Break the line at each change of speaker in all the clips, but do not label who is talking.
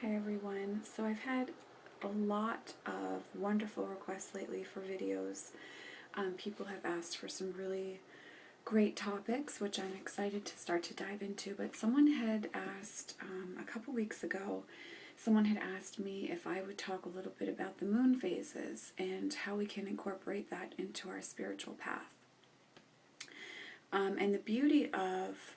Hi everyone. So I've had a lot of wonderful requests lately for videos. People have asked for some really great topics, which I'm excited to start to dive into. But someone had asked a couple weeks ago, someone had asked me if I would talk a little bit about the moon phases and how we can incorporate that into our spiritual path. And the beauty of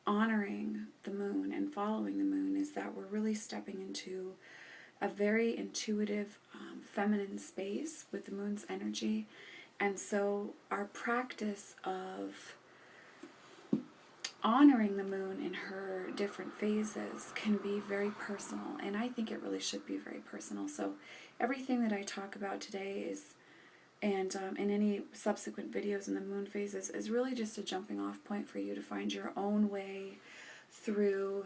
honoring the moon and following the moon is that we're really stepping into a very intuitive feminine space with the moon's energy. And so our practice of honoring the moon in her different phases can be very personal, and I think it really should be very personal. So everything that I talk about today is, and in any subsequent videos in the moon phases, is really just a jumping off point for you to find your own way through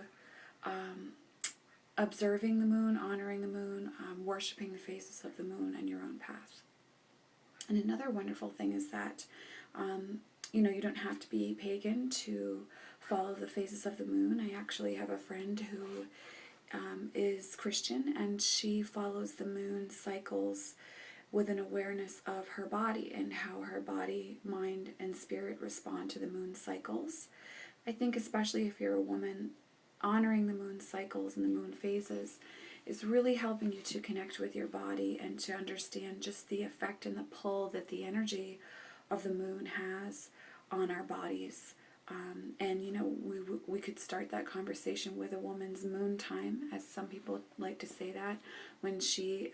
observing the moon, honoring the moon, worshiping the phases of the moon and your own path. And another wonderful thing is that, you don't have to be pagan to follow the phases of the moon. I actually have a friend who is Christian, and she follows the moon cycles with an awareness of her body and how her body, mind, and spirit respond to the moon cycles. I think especially if you're a woman, honoring the moon cycles and the moon phases is really helping you to connect with your body and to understand just the effect and the pull that the energy of the moon has on our bodies. We could start that conversation with a woman's moon time, as some people like to say that, when she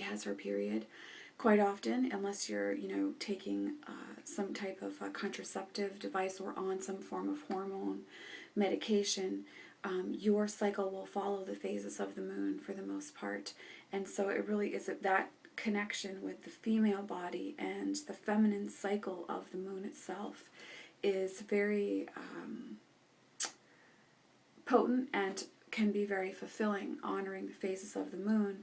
has her period. Quite often, unless you're, taking some type of contraceptive device or on some form of hormone medication, your cycle will follow the phases of the moon for the most part. And so it really is that connection with the female body and the feminine cycle of the moon itself is very potent and can be very fulfilling, honoring the phases of the moon,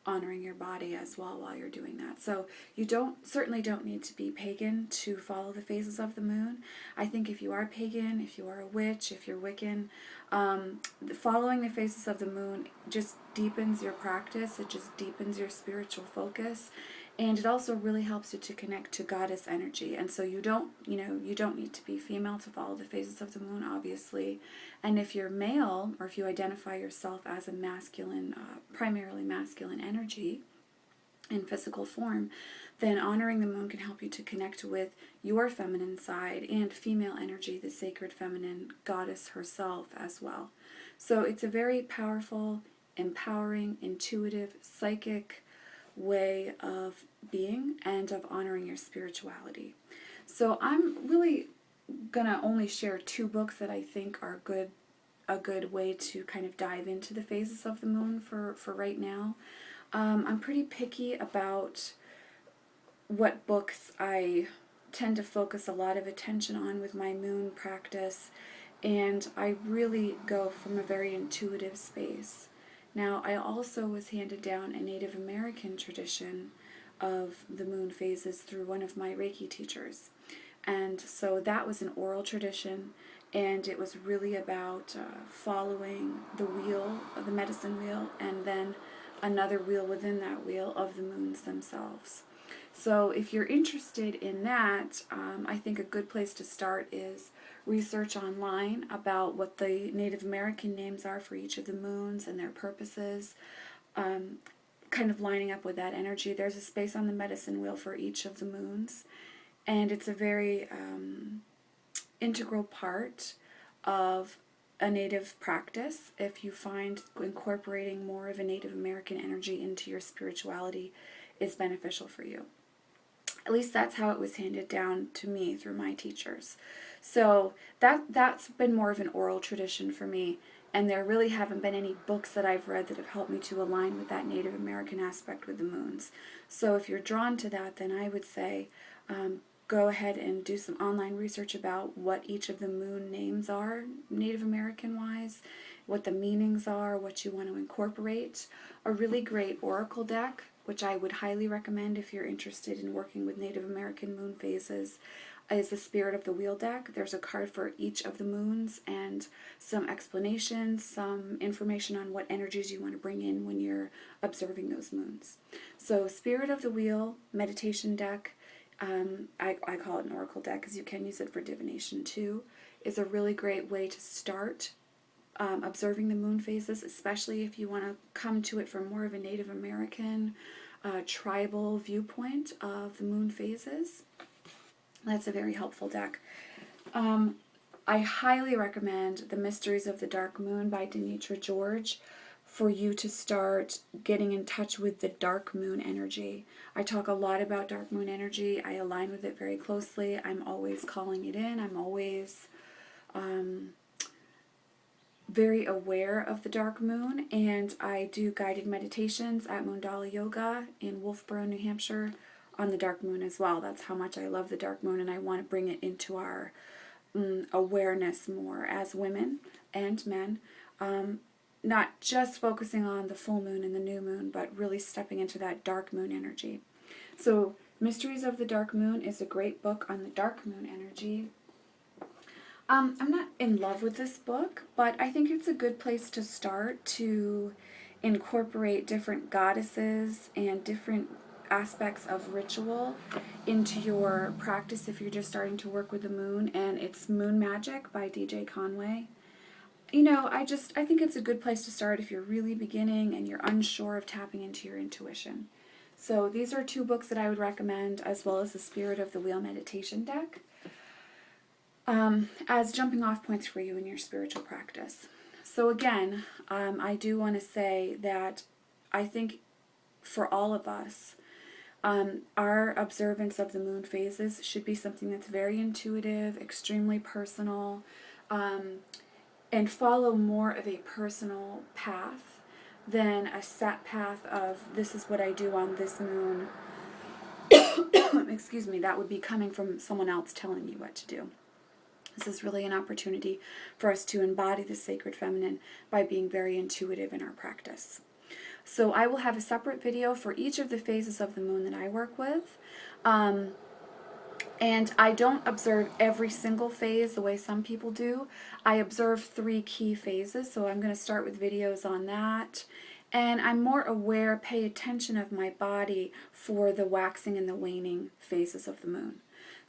honoring your body as well while you're doing that. So you certainly don't need to be pagan to follow the phases of the moon. I think if you are pagan, if you are a witch, if you're Wiccan, following the phases of the moon just deepens your practice. It just deepens your spiritual focus, and it also really helps you to connect to goddess energy. And so you don't need to be female to follow the phases of the moon, obviously. And if you're male, or if you identify yourself as a masculine, primarily masculine energy in physical form, then honoring the moon can help you to connect with your feminine side and female energy, the sacred feminine goddess herself as well. So it's a very powerful, empowering, intuitive, psychic way of being and of honoring your spirituality. So I'm really gonna only share two books that I think are a good way to kind of dive into the phases of the moon for right now. I'm pretty picky about what books I tend to focus a lot of attention on with my moon practice, and I really go from a very intuitive space. Now, I also was handed down a Native American tradition of the moon phases through one of my Reiki teachers. And so that was an oral tradition, and it was really about following the wheel, the medicine wheel, and then another wheel within that wheel of the moons themselves. So if you're interested in that, I think a good place to start is research online about what the Native American names are for each of the moons and their purposes, kind of lining up with that energy. There's a space on the medicine wheel for each of the moons, and it's a very integral part of a Native practice. If you find incorporating more of a Native American energy into your spirituality is beneficial for you. At least that's how it was handed down to me through my teachers. So that's been more of an oral tradition for me, and there really haven't been any books that I've read that have helped me to align with that Native American aspect with the moons. So if you're drawn to that, then I would say go ahead and do some online research about what each of the moon names are, Native American-wise, what the meanings are, what you want to incorporate. A really great oracle deck, which I would highly recommend if you're interested in working with Native American moon phases, is the Spirit of the Wheel deck. There's a card for each of the moons and some explanations, some information on what energies you want to bring in when you're observing those moons. So Spirit of the Wheel meditation deck, I call it an oracle deck because you can use it for divination too, is a really great way to start observing the moon phases, especially if you want to come to it from more of a Native American tribal viewpoint of the moon phases. That's a very helpful deck. I highly recommend The Mysteries of the Dark Moon by Denitra George for you to start getting in touch with the dark moon energy. I talk a lot about dark moon energy. I align with it very closely. I'm always calling it in. I'm always very aware of the dark moon, and I do guided meditations at Moondala Yoga in Wolfboro, New Hampshire on the dark moon as well. That's how much I love the dark moon, and I want to bring it into our awareness more as women and men. Not just focusing on the full moon and the new moon, but really stepping into that dark moon energy. So Mysteries of the Dark Moon is a great book on the dark moon energy. I'm not in love with this book, but I think it's a good place to start to incorporate different goddesses and different aspects of ritual into your practice if you're just starting to work with the moon. And it's Moon Magic by DJ Conway. You know, I think it's a good place to start if you're really beginning and you're unsure of tapping into your intuition. So these are two books that I would recommend, as well as the Spirit of the Wheel meditation deck, as jumping off points for you in your spiritual practice. So again, I do want to say that I think for all of us, our observance of the moon phases should be something that's very intuitive, extremely personal, and follow more of a personal path than a set path of this is what I do on this moon. Excuse me, that would be coming from someone else telling you what to do. This is really an opportunity for us to embody the sacred feminine by being very intuitive in our practice. So I will have a separate video for each of the phases of the moon that I work with. And I don't observe every single phase the way some people do. I observe 3 key phases, so I'm going to start with videos on that. And I'm more aware, pay attention of my body for the waxing and the waning phases of the moon.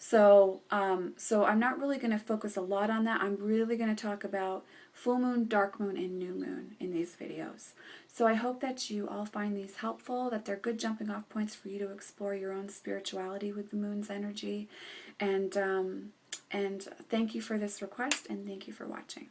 So I'm not really going to focus a lot on that. I'm really going to talk about full moon, dark moon, and new moon in these videos. So I hope that you all find these helpful, that they're good jumping off points for you to explore your own spirituality with the moon's energy. And thank you for this request, and thank you for watching.